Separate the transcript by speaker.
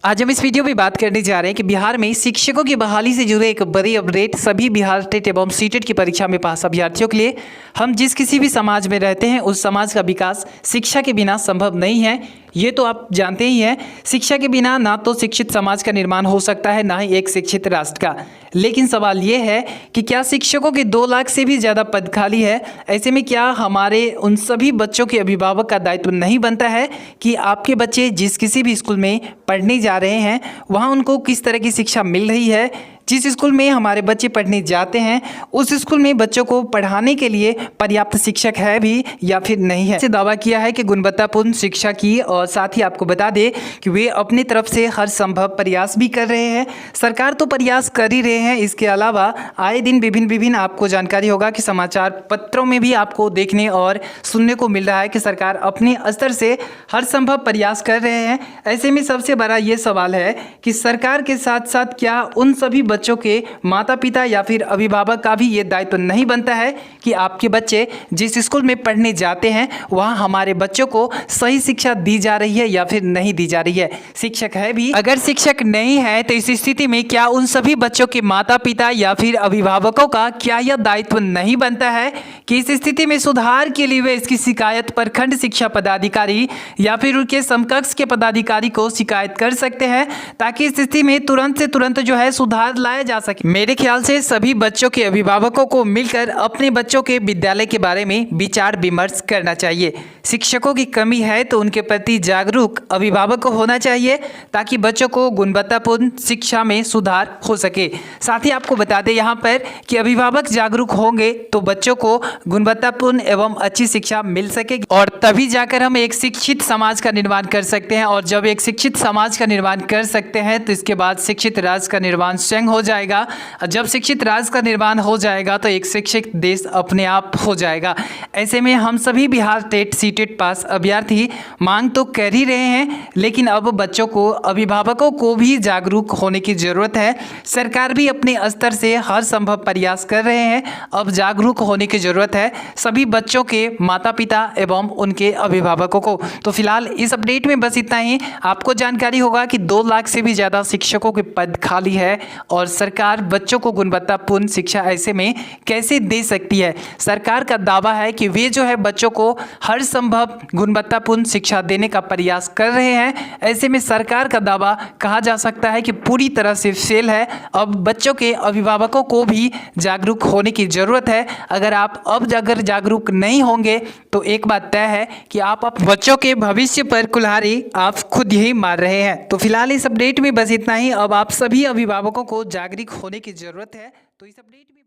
Speaker 1: आज हम इस वीडियो में बात करने जा रहे हैं कि बिहार में शिक्षकों की बहाली से जुड़े एक बड़ी अपडेट सभी बिहार टेट एवं सीटेट की परीक्षा में पास अभ्यर्थियों के लिए। हम जिस किसी भी समाज में रहते हैं उस समाज का विकास शिक्षा के बिना संभव नहीं है, ये तो आप जानते ही हैं। शिक्षा के बिना ना तो शिक्षित समाज का निर्माण हो सकता है, ना ही एक शिक्षित राष्ट्र का। लेकिन सवाल ये है कि क्या शिक्षकों के 2 लाख से भी ज़्यादा पद खाली है? ऐसे में क्या हमारे उन सभी बच्चों के अभिभावक का दायित्व नहीं बनता है कि आपके बच्चे जिस किसी भी स्कूल में पढ़ने जा रहे हैं वहाँ उनको किस तरह की शिक्षा मिल रही है? जिस स्कूल में हमारे बच्चे पढ़ने जाते हैं उस स्कूल में बच्चों को पढ़ाने के लिए पर्याप्त शिक्षक है भी या फिर नहीं है? से दावा किया है कि गुणवत्तापूर्ण शिक्षा की, और साथ ही आपको बता दें कि वे अपनी तरफ से हर संभव प्रयास भी कर रहे हैं। सरकार तो प्रयास कर ही रहे हैं, इसके अलावा आए दिन विभिन्न आपको जानकारी होगा कि समाचार पत्रों में भी आपको देखने और सुनने को मिल रहा है कि सरकार अपने स्तर से हर संभव प्रयास कर रहे हैं। ऐसे में सबसे बड़ा ये सवाल है कि सरकार के साथ साथ क्या उन सभी बच्चों के माता पिता या फिर अभिभावक का भी ये दायित्व नहीं बनता है कि आपके बच्चे जिस स्कूल में पढ़ने जाते हैं वहाँ हमारे बच्चों को सही शिक्षा दी जा रही है या फिर नहीं दी जा रही है? शिक्षक है भी, अगर शिक्षक नहीं है तो इस स्थिति में क्या उन सभी बच्चों के माता पिता या फिर अभिभावकों का क्या यह दायित्व नहीं बनता है कि इस स्थिति में सुधार के लिए वे इसकी शिकायत प्रखंड शिक्षा पदाधिकारी या फिर उनके समकक्ष के पदाधिकारी को शिकायत कर सकते हैं, ताकि इस स्थिति में तुरंत से तुरंत जो है सुधार लाया जा सके। मेरे ख्याल से सभी बच्चों के अभिभावकों को मिलकर अपने बच्चों के विद्यालय के बारे में विचार विमर्श करना चाहिए। शिक्षकों की कमी है तो उनके प्रति जागरूक अभिभावक को होना चाहिए ताकि बच्चों को गुणवत्तापूर्ण शिक्षा में सुधार हो सके। साथ ही आपको बता दें यहाँ पर कि अभिभावक जागरूक होंगे तो बच्चों को गुणवत्तापूर्ण एवं अच्छी शिक्षा मिल सकेगी, और तभी जाकर हम एक शिक्षित समाज का निर्माण कर सकते हैं। और जब एक शिक्षित समाज का निर्माण कर सकते हैं तो इसके बाद शिक्षित राज्य का निर्माण स्वयं हो जाएगा। जब शिक्षित राज्य का निर्माण हो जाएगा तो एक शिक्षित देश अपने आप हो जाएगा। ऐसे में हम सभी बिहार टेट सीटेट पास अभ्यर्थी मांग तो कर ही रहे हैं, लेकिन अब बच्चों को, अभिभावकों को भी जागरूक होने की ज़रूरत है। सरकार भी अपने स्तर से हर संभव प्रयास कर रहे हैं, अब जागरूक होने की ज़रूरत है सभी बच्चों के माता पिता एवं उनके अभिभावकों को। तो फिलहाल इस अपडेट में बस इतना ही। आपको जानकारी होगा कि 2 लाख से भी ज़्यादा शिक्षकों के पद खाली है और सरकार बच्चों को गुणवत्तापूर्ण शिक्षा ऐसे में कैसे दे सकती है? सरकार का दावा है कि वे जो है बच्चों को हर संभव गुणवत्तापूर्ण शिक्षा देने का प्रयास कर रहे हैं। ऐसे में सरकार का दावा कहा जा सकता है कि पूरी तरह से फेल है। अब बच्चों के अभिभावकों को भी जागरूक होने की ज़रूरत है। अगर आप अब जागरूक नहीं होंगे तो एक बात तय है कि आप बच्चों के भविष्य पर कुल्हाड़ी आप खुद ही मार रहे हैं। तो फिलहाल इस अपडेट में बस इतना ही। अब आप सभी अभिभावकों को जागरूक होने की ज़रूरत है। तो इस अपडेट में